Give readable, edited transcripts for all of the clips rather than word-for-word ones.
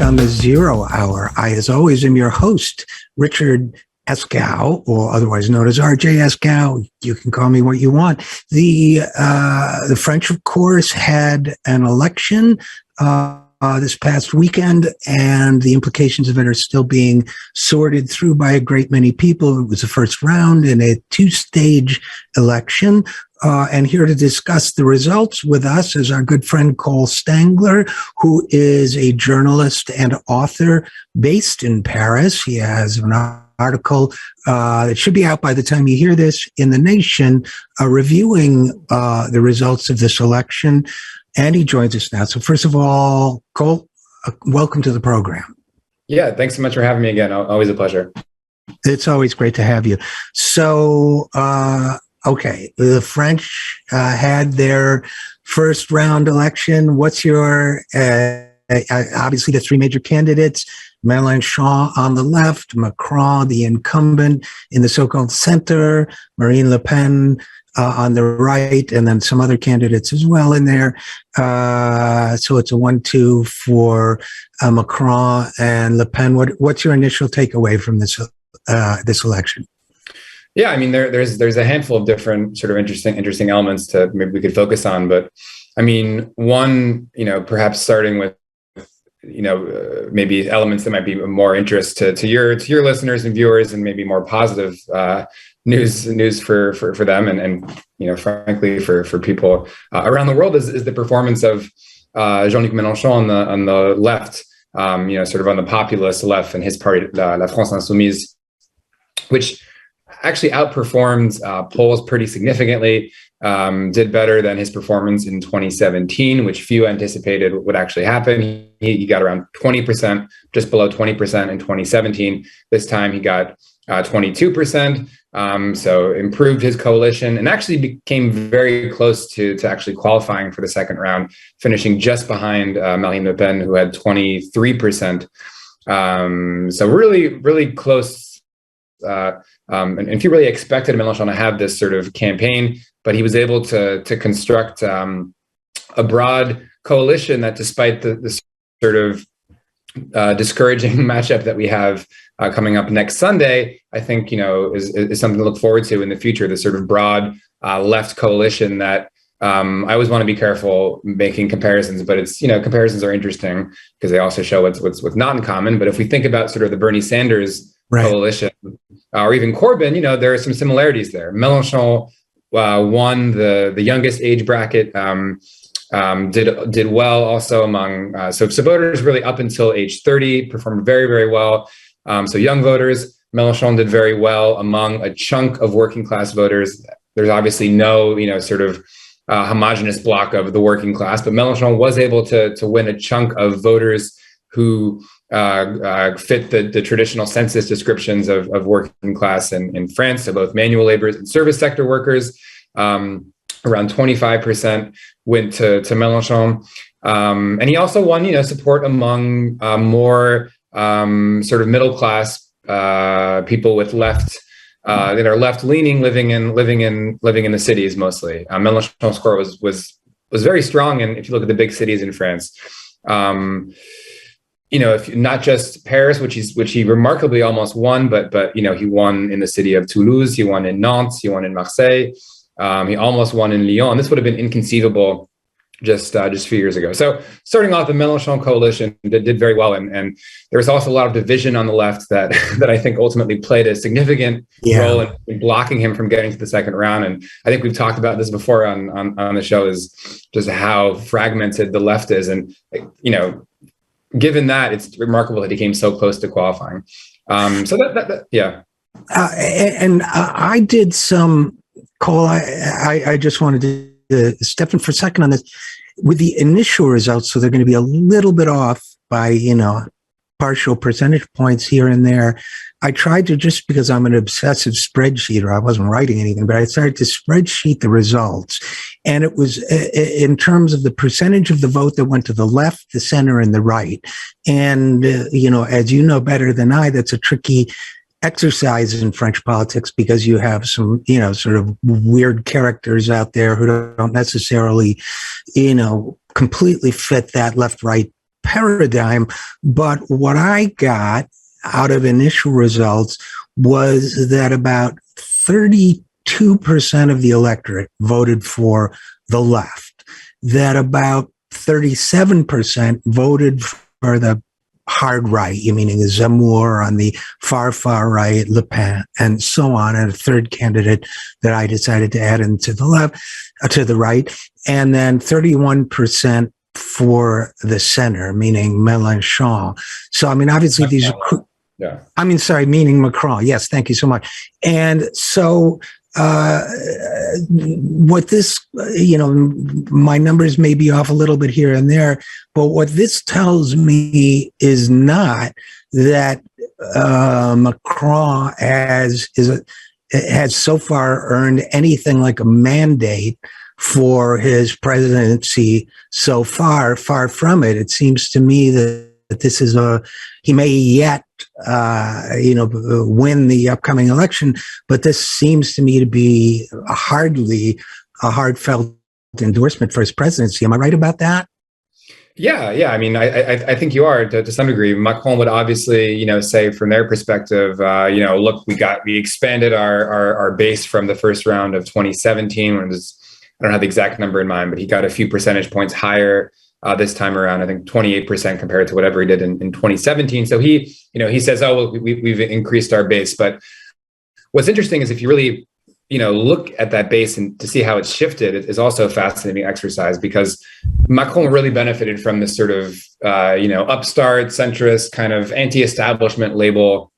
on the 0 Hour. I, as always, am your host, Richard Eskow, or otherwise known as RJ Eskow. You can call me what you want. The French, of course, had an election this past weekend, and the implications of it are still being sorted through by a great many people. It was the first round in a two-stage election. And here to discuss the results with us is our good friend Cole Stangler, who is a journalist and author based in Paris. He has an article that should be out by the time you hear this in The Nation, reviewing the results of this election. And he joins us now. So first of all, Cole, welcome to the program. Yeah, thanks so much for having me again. Always a pleasure. It's always great to have you. So, okay, the French had their first round election. What's your, obviously the three major candidates, Mélenchon on the left, Macron, the incumbent, in the so-called center, Marine Le Pen on the right, and then some other candidates as well in there. So it's a 1-2 for Macron and Le Pen. What's your initial takeaway from this election? Yeah, I mean, there's a handful of different sort of interesting elements to maybe we could focus on. But I mean, one, perhaps starting with, maybe elements that might be more interest to your listeners and viewers, and maybe more positive news for them, and frankly for people around the world is the performance of Jean-Luc Mélenchon on the left, sort of on the populist left, and his party, La France Insoumise, which actually outperformed polls pretty significantly, did better than his performance in 2017, which few anticipated would actually happen. He got around 20%, just below 20% in 2017. This time he got 22%. So improved his coalition and actually became very close to actually qualifying for the second round, finishing just behind Marine Le Pen, who had 23%. So really close. And few really expected Mélenchon to have this sort of campaign, but he was able to construct a broad coalition that, despite the sort of discouraging matchup that we have coming up next Sunday, I think is something to look forward to in the future. The sort of broad left coalition that I always want to be careful making comparisons, but it's comparisons are interesting because they also show what's not in common. But if we think about sort of the Bernie Sanders coalition, or even Corbyn, there are some similarities there. Mélenchon won the youngest age bracket, did well also among so voters really up until age 30, performed very, very well. So young voters, Mélenchon did very well among a chunk of working class voters. There's obviously no sort of homogenous block of the working class, but Mélenchon was able to win a chunk of voters who fit the traditional census descriptions of working class in France. So both manual laborers and service sector workers, around 25% went to Mélenchon. And he also won, support among more sort of middle class people with left that are left leaning, living in the cities mostly. Mélenchon's score was very strong, and if you look at the big cities in France. If not just Paris, which he remarkably almost won, but he won in the city of Toulouse, he won in Nantes, he won in Marseille, he almost won in Lyon. This would have been inconceivable just a few years ago. So starting off, the Mélenchon coalition did very well, and there was also a lot of division on the left that I think ultimately played a significant role in blocking him from getting to the second round. And I think we've talked about this before on the show, is just how fragmented the left is, and given that, it's remarkable that he came so close to qualifying. So yeah. And I did some, Cole, I just wanted to step in for a second on this. With the initial results, so they're going to be a little bit off by, partial percentage points here and there. I tried to, just because I'm an obsessive spreadsheeter, I wasn't writing anything, but I started to spreadsheet the results. And it was in terms of the percentage of the vote that went to the left, the center, and the right. And, as you know better than I, that's a tricky exercise in French politics, because you have some, sort of weird characters out there who don't necessarily, completely fit that left-right paradigm. But what I got out of initial results was that about 32% of the electorate voted for the left, that about 37% voted for the hard right, meaning Zemmour on the far right, Le Pen, and so on, and a third candidate that I decided to add into the left, to the right, and then 31% for the center, meaning Mélenchon. So, I mean, obviously these are, meaning Macron. Yes, thank you so much. And so, what this, my numbers may be off a little bit here and there, but what this tells me is not that Macron has so far earned anything like a mandate for his presidency so far. Far from it. It seems to me that this is he may yet win the upcoming election, but this seems to me to be hardly a heartfelt endorsement for his presidency. Am I right about that? Yeah. I mean, I think you are to some degree. Macron would obviously, say from their perspective, look, we expanded our base from the first round of 2017 when it was, I don't have the exact number in mind, but he got a few percentage points higher this time around. I think 28% compared to whatever he did in 2017. So he says, oh, well, we've increased our base. But what's interesting is if you really, look at that base and to see how it's shifted, it is also a fascinating exercise, because Macron really benefited from this sort of, upstart, centrist, kind of anti-establishment label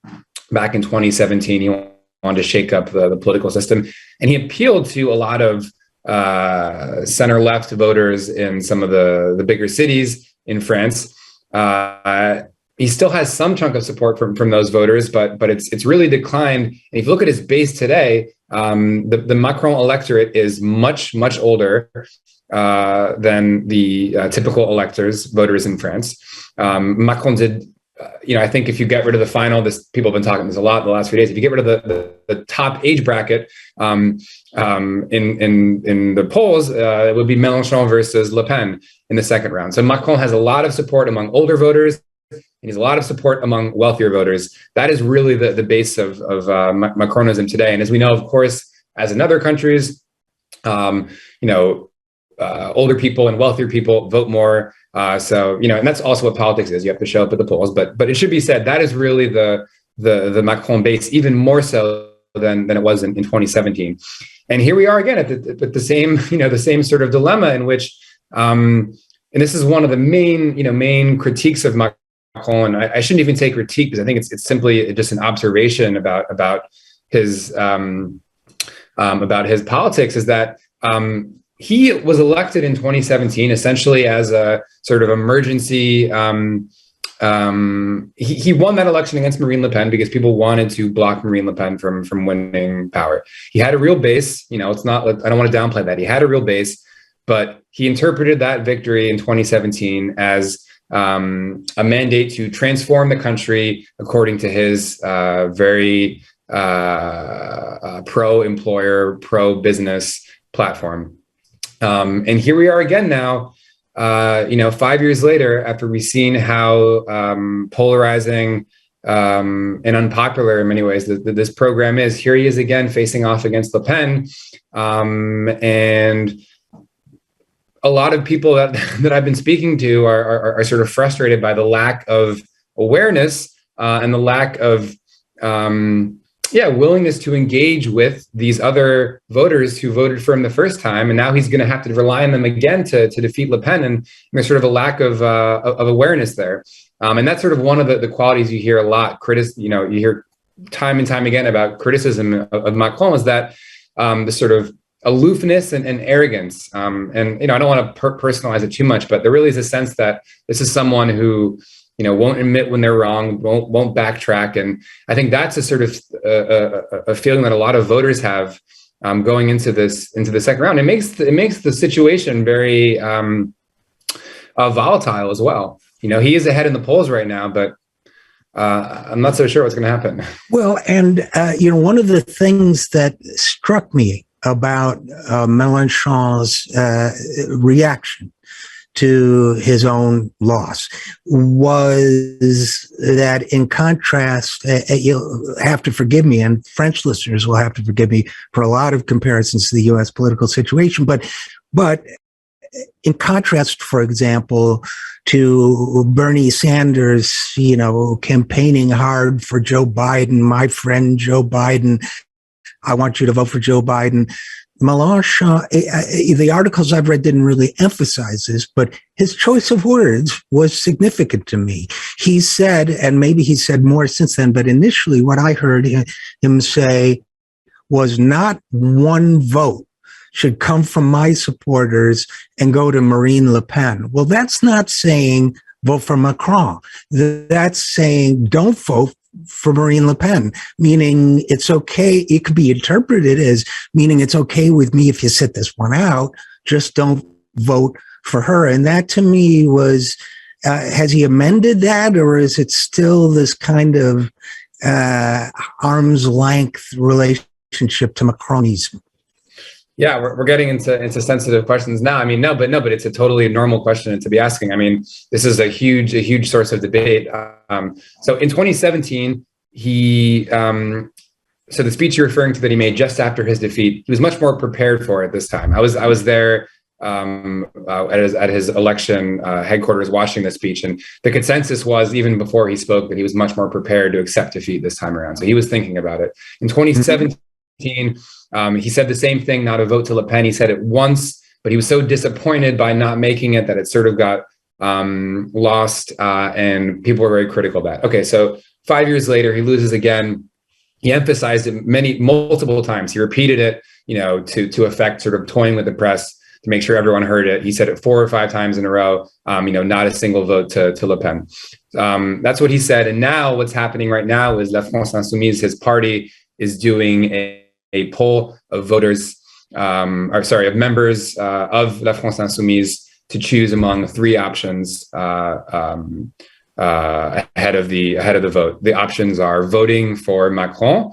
back in 2017. He wanted to shake up the political system, and he appealed to a lot of center-left voters in some of the bigger cities in France. He still has some chunk of support from those voters, but it's really declined. And if you look at his base today, the Macron electorate is much older than the typical voters in France. Macron did. I think if you get rid of the final, people have been talking this a lot in the last few days. If you get rid of the top age bracket in the polls, it would be Mélenchon versus Le Pen in the second round. So Macron has a lot of support among older voters, and he has a lot of support among wealthier voters. That is really the base of Macronism today. And as we know, of course, as in other countries, older people and wealthier people vote more. And that's also what politics is. You have to show up at the polls, but it should be said that is really the Macron base, even more so than it was in 2017. And here we are again at the same, the same sort of dilemma in which, and this is one of the main critiques of Macron. And I shouldn't even say critique, because I think it's simply just an observation about his politics, is that he was elected in 2017 essentially as a sort of emergency. He won that election against Marine Le Pen because people wanted to block Marine Le Pen from winning power. He had a real base. It's not. I don't want to downplay that. He had a real base, but he interpreted that victory in 2017 as a mandate to transform the country according to his very pro-employer, pro-business platform. And here we are again now, 5 years later, after we've seen how polarizing and unpopular in many ways this program is. Here he is again facing off against Le Pen, and a lot of people that I've been speaking to are sort of frustrated by the lack of awareness and the lack of willingness to engage with these other voters who voted for him the first time, and now he's going to have to rely on them again to defeat Le Pen, and there's sort of a lack of awareness there, and that's sort of one of the qualities you hear a lot. You hear time and time again about criticism of Macron, is that the sort of aloofness and arrogance, and I don't want to personalize it too much, but there really is a sense that this is someone who won't admit when they're wrong, won't backtrack. And I think that's a sort of a feeling that a lot of voters have going into the second round. It makes the situation very volatile as well. He is ahead in the polls right now, but I'm not so sure what's going to happen. Well, and one of the things that struck me about Mélenchon's reaction to his own loss was that, in contrast, you'll have to forgive me, and French listeners will have to forgive me for a lot of comparisons to the U.S. political situation, but in contrast, for example, to Bernie Sanders, campaigning hard for Joe Biden, my friend Joe Biden, I want you to vote for Joe Biden. Mélenchon, the articles I've read didn't really emphasize this, but his choice of words was significant to me. He said, and maybe he said more since then, but initially what I heard him say was, not one vote should come from my supporters and go to Marine Le Pen. Well, that's not saying vote for Macron. That's saying don't vote for Marine Le Pen, meaning it's okay. It could be interpreted as meaning it's okay with me if you sit this one out, just don't vote for her. And that to me was, has he amended that, or is it still this kind of arm's length relationship to Macronism? Yeah, we're getting into sensitive questions now. I mean, no, but it's a totally normal question to be asking. I mean, this is a huge source of debate. So in 2017, so the speech you're referring to that he made just after his defeat, he was much more prepared for it this time. I was there at his election headquarters watching the speech, and the consensus was, even before he spoke, that he was much more prepared to accept defeat this time around. So he was thinking about it. In 2017, he said the same thing, not a vote to Le Pen. He said it once, but he was so disappointed by not making it that it sort of got lost, and people were very critical of that. Okay, so 5 years later, he loses again. He emphasized it multiple times. He repeated it, to affect sort of toying with the press to make sure everyone heard it. He said it 4 or 5 times in a row, not a single vote to Le Pen. That's what he said. And now what's happening right now is La France Insoumise, his party, is doing a poll of voters, of members of La France Insoumise to choose among 3 options ahead of the vote. The options are voting for Macron,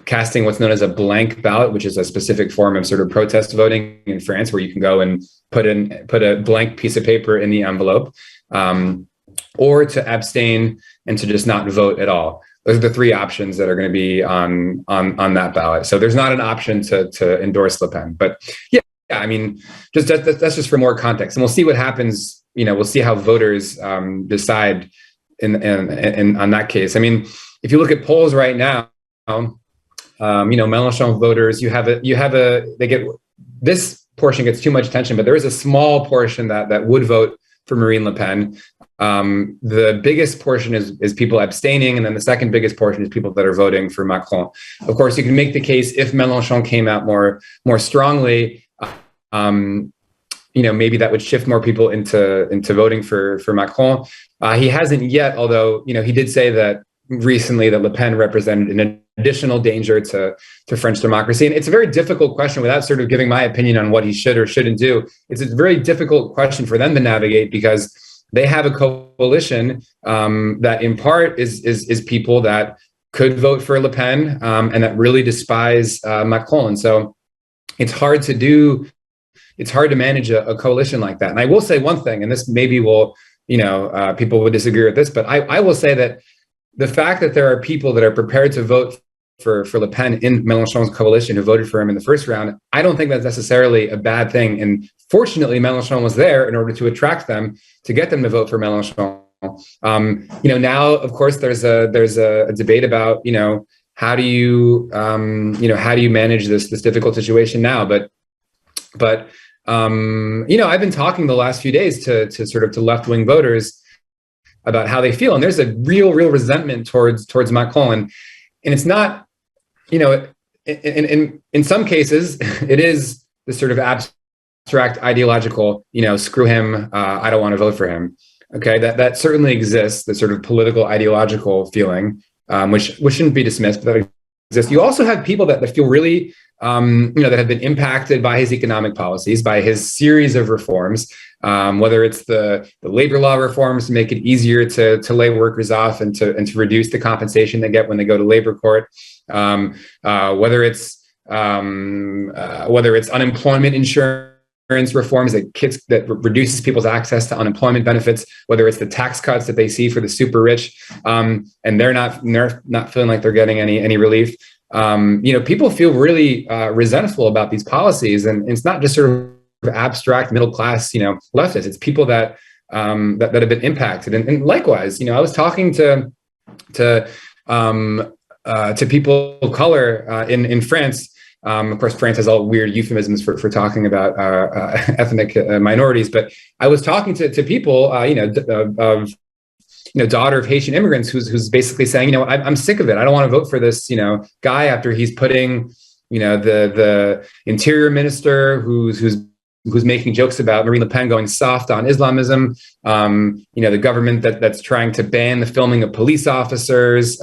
casting what's known as a blank ballot, which is a specific form of sort of protest voting in France, where you can go and put a blank piece of paper in the envelope, or to abstain and to just not vote at all. Those are the 3 options that are going to be on that ballot. So there's not an option to endorse Le Pen. But yeah, I mean, that's just for more context, and we'll see what happens. We'll see how voters decide in on that case. I mean, if you look at polls right now, Mélenchon voters, they get, this portion gets too much attention, but there is a small portion that would vote for Marine Le Pen. The biggest portion is people abstaining, and then the second biggest portion is people that are voting for Macron. Of course, you can make the case, if Mélenchon came out more strongly, maybe that would shift more people into voting for Macron. He hasn't yet, although he did say that recently that Le Pen represented an additional danger to French democracy. And it's a very difficult question, without sort of giving my opinion on what he should or shouldn't do. It's a very difficult question for them to navigate, because they have a coalition that in part is people that could vote for Le Pen and that really despise Macron. And so it's hard to manage a coalition like that. And I will say one thing, and this maybe will, people would disagree with this, but I will say that the fact that there are people that are prepared to vote for Le Pen in Mélenchon's coalition who voted for him in the first round, I don't think that's necessarily a bad thing. And fortunately, Mélenchon was there in order to attract them, to get them to vote for Mélenchon. Now, of course, there's a debate about, how do you manage this difficult situation now? But I've been talking the last few days to left-wing voters about how they feel, and there's a real resentment towards Macron, and it's not, in some cases it is the sort of abstract ideological, screw him, I don't want to vote for him. Okay, that certainly exists, the sort of political ideological feeling, which shouldn't be dismissed, but that exists. You also have people that feel really, that have been impacted by his economic policies, by his series of reforms, whether it's the labor law reforms to make it easier to lay workers off and to reduce the compensation they get when they go to labor court, whether it's unemployment insurance reforms that reduces people's access to unemployment benefits, whether it's the tax cuts that they see for the super rich, and they're not feeling like they're getting any relief. People feel really resentful about these policies, and it's not just sort of abstract middle class, leftists. It's people that have been impacted, and likewise, I was talking to people of color in France. Of course, France has all weird euphemisms for talking about ethnic minorities. But I was talking to people, daughter of Haitian immigrants, who's basically saying, I'm sick of it. I don't want to vote for this, guy after he's putting, the interior minister who's making jokes about Marine Le Pen going soft on Islamism, the government that's trying to ban the filming of police officers,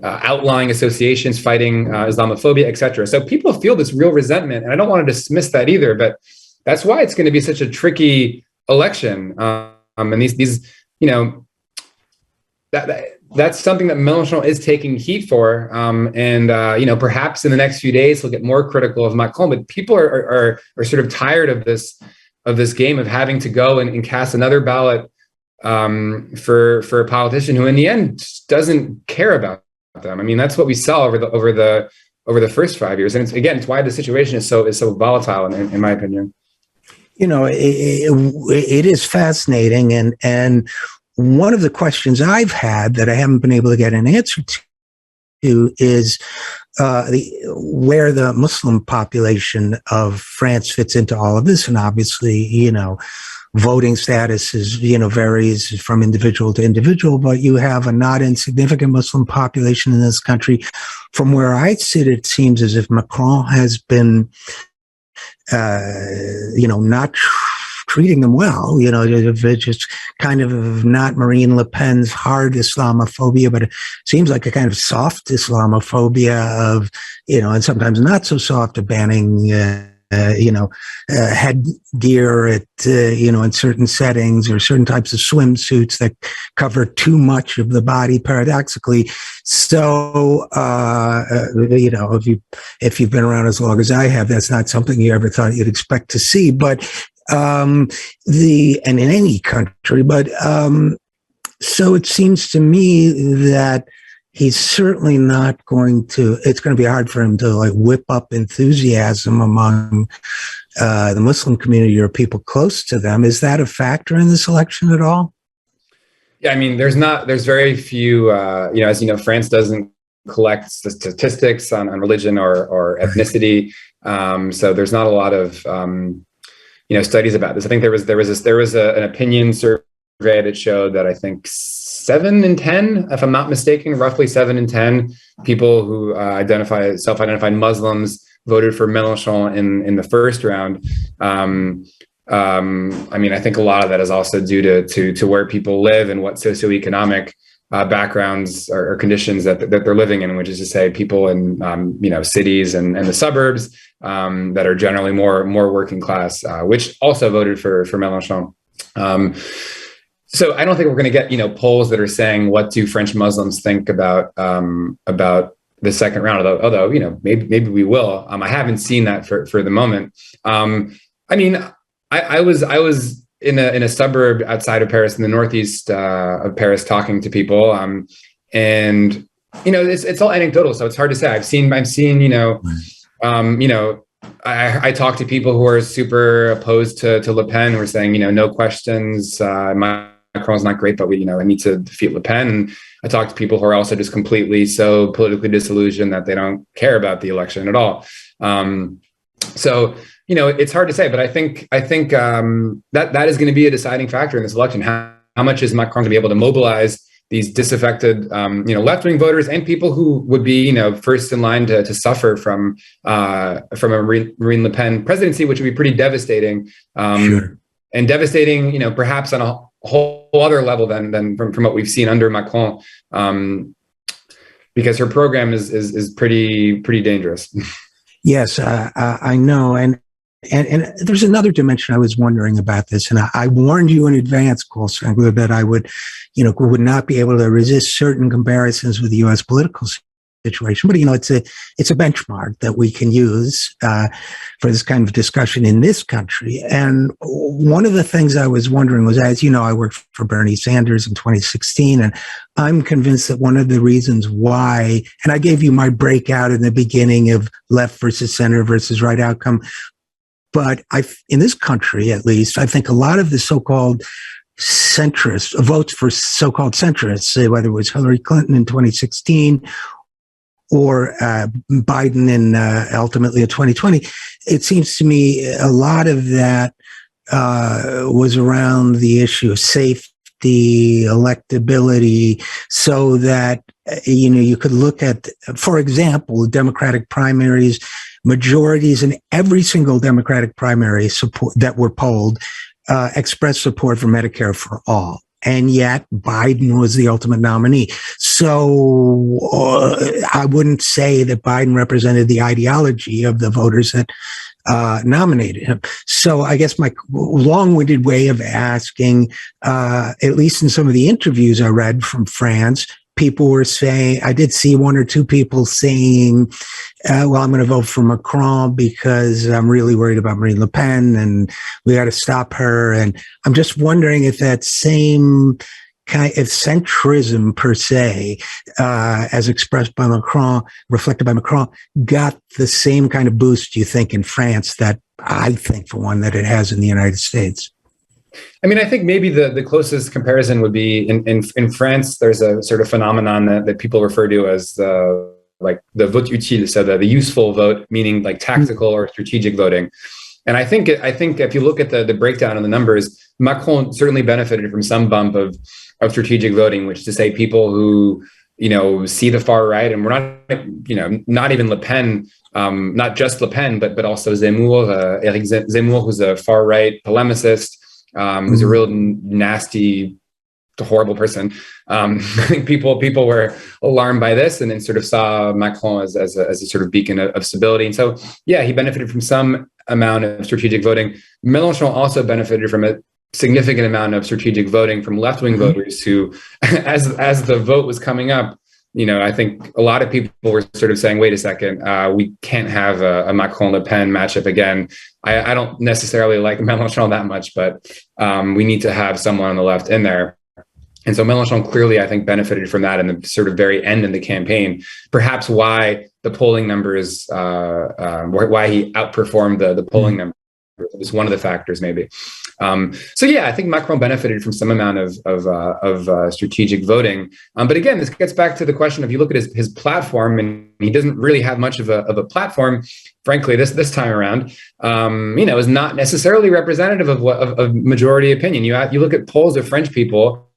outlying associations fighting Islamophobia, et cetera. So people feel this real resentment, and I don't want to dismiss that either, but that's why it's going to be such a tricky election. And that's something that Mélenchon is taking heat for. Perhaps in the next few days, he'll get more critical of Macron, but people are sort of tired of this game of having to go and cast another ballot for a politician who in the end doesn't care about them. I mean, that's what we saw over the first 5 years, and it's why the situation is so volatile, in my opinion. It is fascinating, and one of the questions I've had that I haven't been able to get an answer to is where the Muslim population of France fits into all of this, and obviously, voting status is, varies from individual to individual, but you have a not insignificant Muslim population in this country. From where I sit, it seems as if Macron has been, not treating them well, just kind of not Marine Le Pen's hard Islamophobia, but it seems like a kind of soft Islamophobia of, and sometimes not so soft, of banning, headgear at, in certain settings, or certain types of swimsuits that cover too much of the body, paradoxically. So, if you've been around as long as I have, that's not something you ever thought you'd expect to see. But, and in any country, but, so it seems to me that he's certainly not going to, it's going to be hard for him to whip up enthusiasm among the Muslim community or people close to them. Is that a factor in this election at all? Yeah, I mean, there's very few, as you know, France doesn't collect statistics on religion or ethnicity. So there's not a lot of, studies about this. I think there was an opinion survey that showed that I think 7 in 10, if I'm not mistaken, roughly 7 in 10 people who self-identified Muslims voted for Mélenchon in the first round. I think a lot of that is also due to where people live and what socioeconomic backgrounds or conditions that they're living in, which is to say people in cities and the suburbs that are generally more working class, which also voted for Mélenchon. So I don't think we're going to get polls that are saying what do French Muslims think about the second round, although maybe we will. I haven't seen that for the moment. I was in a suburb outside of Paris, in the northeast of Paris, talking to people, and it's all anecdotal, so it's hard to say. I've seen I talk to people who are super opposed to Le Pen, who are saying no questions, Macron's not great, but we need to defeat Le Pen. And I talk to people who are also just completely so politically disillusioned that they don't care about the election at all. So it's hard to say, but I think that is going to be a deciding factor in this election. How much is Macron going to be able to mobilize these disaffected, left-wing voters and people who would be, first in line to suffer from a Marine Le Pen presidency, which would be pretty devastating, sure. And devastating, perhaps on a whole other level than from what we've seen under Macron, because her program is pretty dangerous. Yes, I know, and there's another dimension I was wondering about this, and I warned you in advance, Paul Stangler, that I would not be able to resist certain comparisons with the U.S. political situation, but it's a benchmark that we can use for this kind of discussion in this country. And one of the things I was wondering was, as you know, I worked for Bernie Sanders in 2016, and I'm convinced that one of the reasons why, and I gave you my breakout in the beginning of left versus center versus right outcome, but in this country, at least, I think a lot of the so-called centrists, votes for so-called centrists, whether it was Hillary Clinton in 2016 or Biden in ultimately in 2020, it seems to me a lot of that was around the issue of safety, electability, so that you could look at, for example, Democratic primaries, majorities in every single Democratic primary support that were polled expressed support for Medicare for all. And yet Biden was the ultimate nominee. So I wouldn't say that Biden represented the ideology of the voters that nominated him. So I guess my long-winded way of asking, at least in some of the interviews I read from France, people were saying, I did see one or two people saying, well, I'm going to vote for Macron because I'm really worried about Marine Le Pen and we got to stop her. And I'm just wondering if that same kind of centrism per se, as expressed by Macron, reflected by Macron, got the same kind of boost, you think, in France that I think, for one, that it has in the United States. I mean, I think maybe the closest comparison would be in France. There's a sort of phenomenon that people refer to as like the vote utile, so the useful vote, meaning like tactical or strategic voting. And I think if you look at the breakdown of the numbers, Macron certainly benefited from some bump of strategic voting, which is to say people who see the far right, and we're not not even Le Pen, not just Le Pen, but also Zemmour, Eric Zemmour, who's a far right polemicist. Who's a real nasty, horrible person. I think people were alarmed by this, and then sort of saw Macron as a sort of beacon of stability. And so, yeah, he benefited from some amount of strategic voting. Mélenchon also benefited from a significant amount of strategic voting from left-wing voters who, as the vote was coming up, I think a lot of people were sort of saying, wait a second, we can't have a Macron-Le Pen matchup again. I don't necessarily like Mélenchon that much, but we need to have someone on the left in there. And so Mélenchon clearly, I think, benefited from that in the sort of very end of the campaign, perhaps why the polling numbers, why he outperformed the polling numbers. It was one of the factors, maybe. So yeah, I think Macron benefited from some amount of strategic voting. But again, this gets back to the question: if you look at his platform, and he doesn't really have much of a platform, frankly, this time around, is not necessarily representative of majority opinion. You look at polls of French people,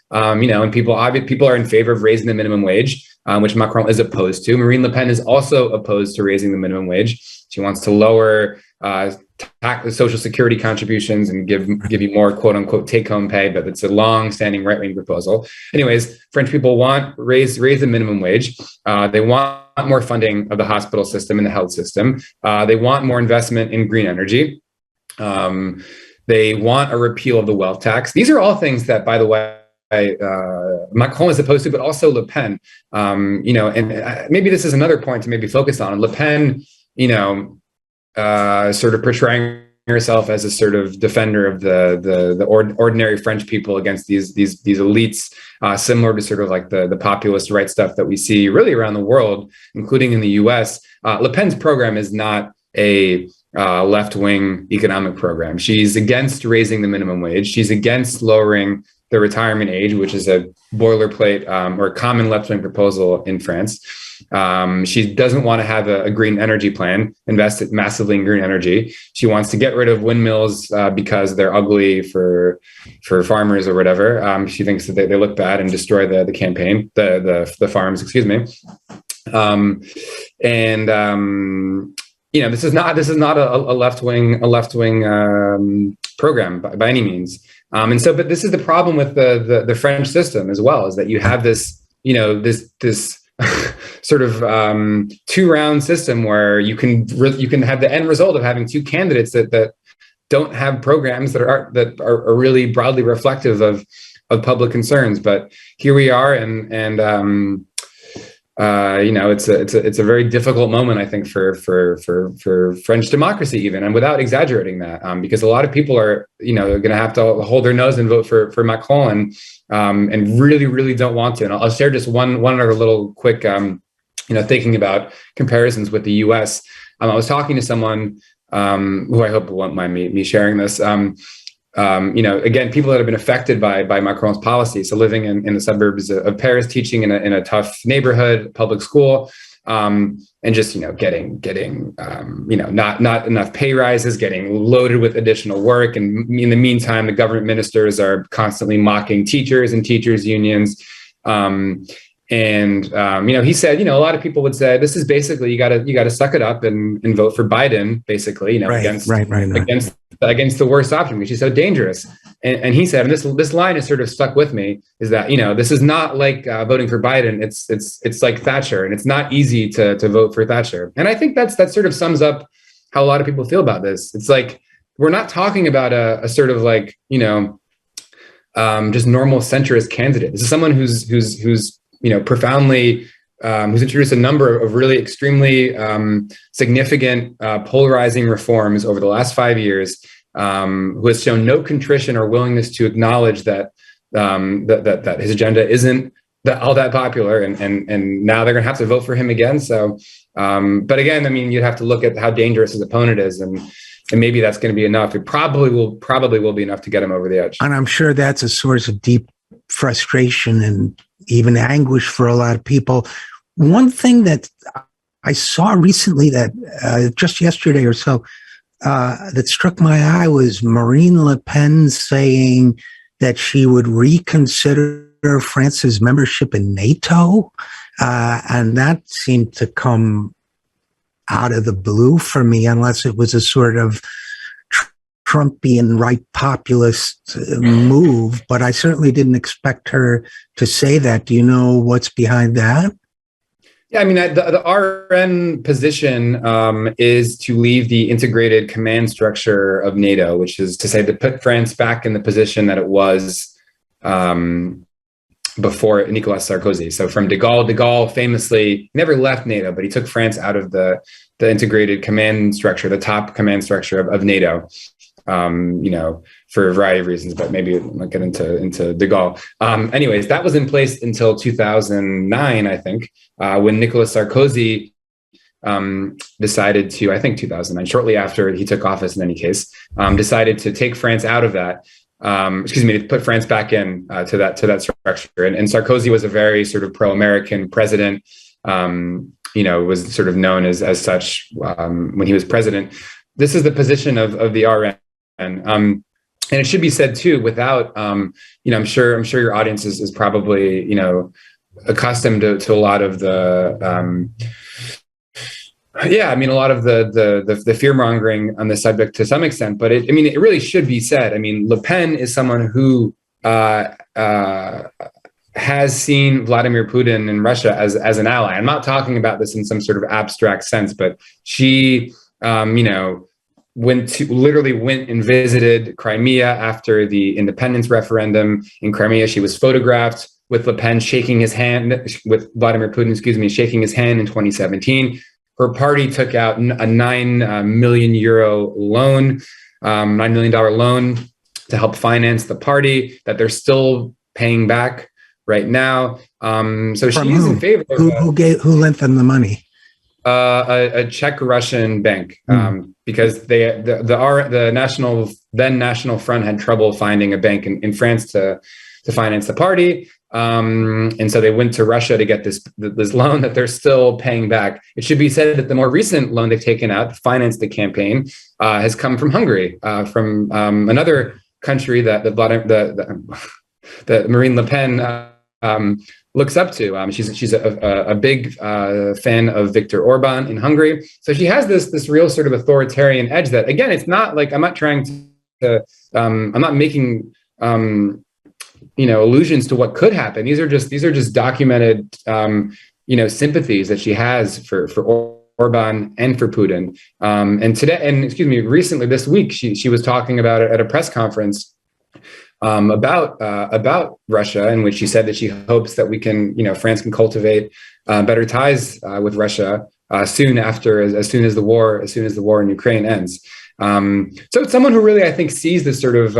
and people are in favor of raising the minimum wage, which Macron is opposed to. Marine Le Pen is also opposed to raising the minimum wage. She wants to lower the social security contributions and give you more quote unquote take home pay, but it's a long-standing right-wing proposal. Anyways, French people want raise the minimum wage. They want more funding of the hospital system and the health system. They want more investment in green energy. They want a repeal of the wealth tax. These are all things that, by the way, Macron is opposed to, but also Le Pen. And maybe this is another point to maybe focus on. Le Pen, sort of portraying herself as a sort of defender of the ordinary French people against these elites, similar to sort of like the populist right stuff that we see really around the world, including in the US. Le Pen's program is not a left-wing economic program. She's against raising the minimum wage. She's against lowering the retirement age, which is a boilerplate or a common left-wing proposal in France. She doesn't want to have a green energy plan, invest massively in green energy. She wants to get rid of windmills because they're ugly for farmers or whatever. She thinks that they look bad and destroy the campaign, the farms, excuse me. This is not a left-wing program by any means. But this is the problem with the French system as well, is that you have this sort of two-round system where you can have the end result of having two candidates that don't have programs that are really broadly reflective of public concerns. But here we are, and it's a very difficult moment, I think, for French democracy, even, and without exaggerating that, because a lot of people are, going to have to hold their nose and vote for Macron, and really, really don't want to. And I'll share just one other little quick, thinking about comparisons with the U.S. I was talking to someone who I hope won't mind me sharing this. Again, people that have been affected by Macron's policy. So living in the suburbs of Paris, teaching in a tough neighborhood, public school, and just, getting not enough pay rises, getting loaded with additional work. And in the meantime, the government ministers are constantly mocking teachers and teachers unions. He said, a lot of people would say, this is basically, you got to suck it up and vote for Biden, basically, against the worst option, which is so dangerous. And he said, and this line has sort of stuck with me, is that, this is not like voting for Biden. It's like Thatcher, and it's not easy to vote for Thatcher. And I think that sort of sums up how a lot of people feel about this. It's like, we're not talking about a sort of like, just normal centrist candidate. This is someone who's profoundly, who's introduced a number of really extremely significant polarizing reforms over the last 5 years, who has shown no contrition or willingness to acknowledge that that his agenda isn't all that popular, and now they're going to have to vote for him again. So, but again, I mean, you'd have to look at how dangerous his opponent is, and maybe that's going to be enough. It probably will be enough to get him over the edge. And I'm sure that's a source of deep frustration and even anguish for a lot of people. One thing that I saw recently that just yesterday or so that struck my eye was Marine Le Pen saying that she would reconsider France's membership in NATO. And that seemed to come out of the blue for me, unless it was a sort of Trumpian right populist move, but I certainly didn't expect her to say that. Do you know what's behind that? Yeah, I mean, the RN position is to leave the integrated command structure of NATO, which is to say to put France back in the position that it was before Nicolas Sarkozy. So from de Gaulle famously never left NATO, but he took France out of the integrated command structure, the top command structure of NATO. For a variety of reasons, but maybe I'll not get into de Gaulle. Anyways, that was in place until 2009, I think, when Nicolas Sarkozy decided to, I think 2009, shortly after he took office in any case, decided to take France out of that, to put France back in to that structure. And Sarkozy was a very sort of pro-American president, was sort of known as such when he was president. This is the position of the RN. And it should be said too, without, I'm sure your audience is probably, accustomed to a lot of the, a lot of the fear mongering on this subject to some extent, but it really should be said. I mean, Le Pen is someone who has seen Vladimir Putin in Russia as an ally. I'm not talking about this in some sort of abstract sense, but she, went and visited Crimea after the independence referendum in Crimea. She was photographed with Le Pen shaking his hand, with Vladimir Putin, shaking his hand in 2017. Her party took out a €9 million loan, $9 million loan to help finance the party that they're still paying back right now. So she's in favor of who lent them the money? A Czech Russian bank, because the National Front had trouble finding a bank in France to finance the party, and so they went to Russia to get this loan that they're still paying back. It should be said that the more recent loan they've taken out to finance the campaign has come from Hungary, from another country that Marine Le Pen looks up to. She's a big fan of Viktor Orban in Hungary. So she has this real sort of authoritarian edge that, again, it's not like, I'm not trying to, I'm not making, allusions to what could happen. These are just documented, sympathies that she has for Orban and for Putin. And recently this week, she was talking about it at a press conference, about Russia, in which she said that she hopes that France can cultivate better ties with Russia as soon as the war in Ukraine ends. So it's someone who really, I think, sees this sort of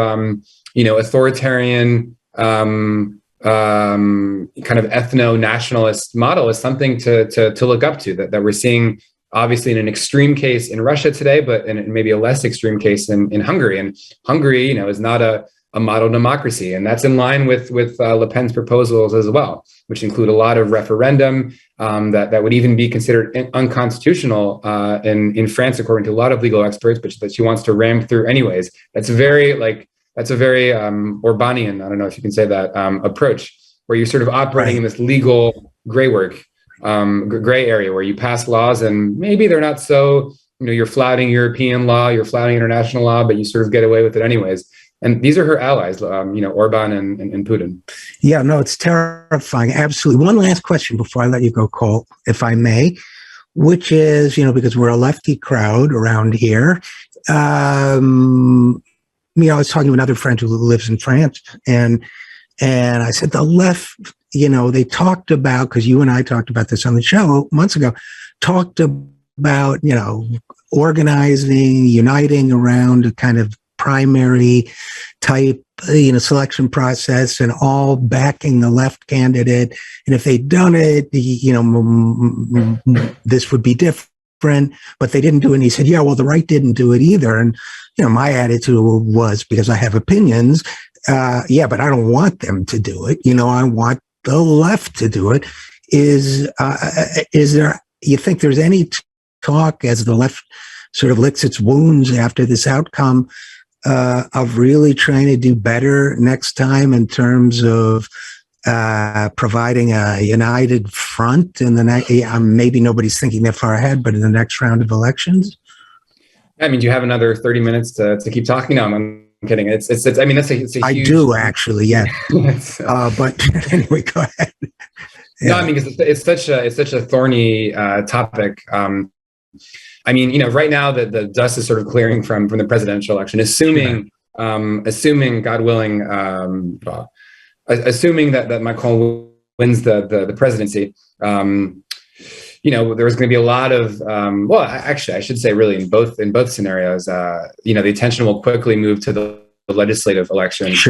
authoritarian kind of ethno-nationalist model as something to look up to, that we're seeing obviously in an extreme case in Russia today, but in maybe a less extreme case in Hungary. And Hungary, is not a model democracy, and that's in line with Le Pen's proposals as well, which include a lot of referendum that would even be considered unconstitutional in France, according to a lot of legal experts, but that she wants to ram through anyways. That's a very Orbanian, I don't know if you can say that, approach, where you're sort of operating in this legal gray area where you pass laws and maybe they're not so, you're flouting European law, you're flouting international law, but you sort of get away with it anyways. And these are her allies, Orban and Putin. Yeah, no, it's terrifying. Absolutely. One last question before I let you go, Cole, if I may, which is, because we're a lefty crowd around here. I was talking to another friend who lives in France, and I said the left, they talked about, because you and I talked about this on the show months ago, talked about, organizing, uniting around a kind of primary type, selection process, and all backing the left candidate. And if they'd done it, this would be different, but they didn't do it. And he said, yeah, well, the right didn't do it either. And, my attitude was, because I have opinions, yeah, but I don't want them to do it. I want the left to do it. Is there, you think there's any talk, as the left sort of licks its wounds after this outcome, of really trying to do better next time in terms of providing a united front in the next, maybe nobody's thinking that far ahead, but in the next round of elections? I mean, do you have another 30 minets to keep talking? No, I'm kidding. It's huge... I do, actually, yeah. But anyway, go ahead. Yeah. No, I mean, it's such a thorny topic. Right now the dust is sort of clearing from the presidential election, assuming, God willing, assuming that Macron wins the presidency. There's going to be a lot of, actually, I should say, really in both scenarios, the attention will quickly move to the legislative elections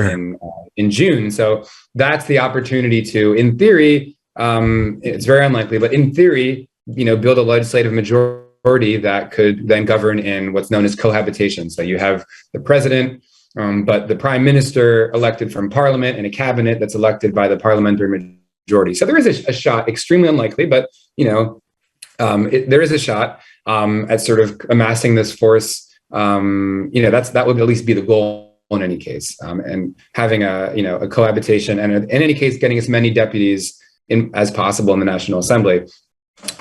in June. So that's the opportunity to, in theory, it's very unlikely, but in theory, build a legislative majority that could then govern in what's known as cohabitation. So you have the president, but the prime minister elected from parliament, and a cabinet that's elected by the parliamentary majority. So there is a shot, extremely unlikely, but there is a shot at sort of amassing this force. That would at least be the goal in any case, and having a cohabitation, and in any case getting as many deputies as possible in the National Assembly.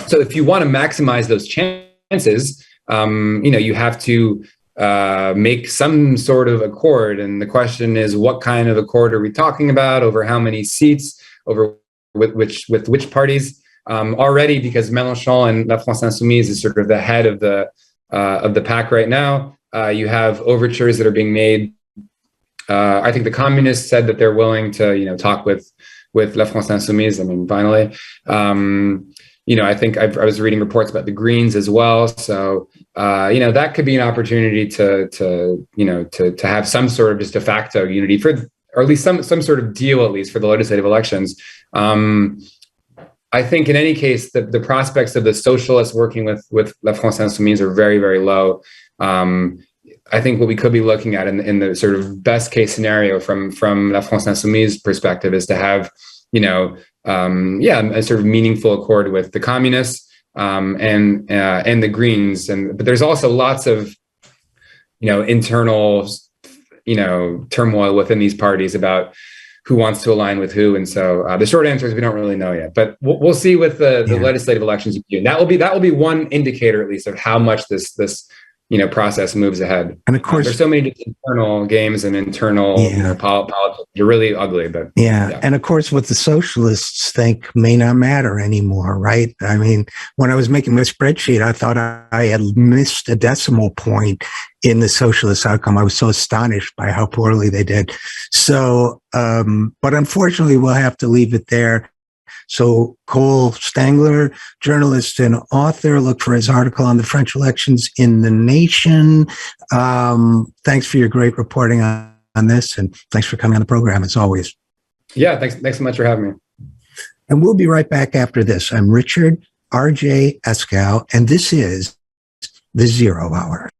So if you want to maximize those chances, you have to make some sort of accord. And the question is, what kind of accord are we talking about? Over how many seats? Over with which parties? Already, because Mélenchon and La France Insoumise is sort of the head of the pack right now. You have overtures that are being made. I think the communists said that they're willing to talk with La France Insoumise. I mean, finally. I think I was reading reports about the Greens as well. So, that could be an opportunity to have some sort of just de facto unity or at least some sort of deal, at least for the legislative elections. I think in any case, the prospects of the socialists working with La France Insoumise are very, very low. I think what we could be looking at in the sort of best case scenario from La France Insoumise perspective is to have, a sort of meaningful accord with the communists and the Greens. But there's also lots of, internal, turmoil within these parties about who wants to align with who. And so the short answer is we don't really know yet, but we'll see with the legislative elections. And that will be one indicator, at least, of how much this process moves ahead. And of course, there's so many internal games and internal politics. They're really ugly, but yeah. And of course, what the socialists think may not matter anymore, right? I mean, when I was making my spreadsheet, I thought I had missed a decimal point in the socialist outcome. I was so astonished by how poorly they did. So, but unfortunately, we'll have to leave it there. So Cole Stangler, journalist and author, look for his article on the French elections in The Nation. Thanks for your great reporting on this, and thanks for coming on the program as always. Yeah, thanks so much for having me. And we'll be right back after this. I'm Richard RJ Eskow, and this is The Zero Hour.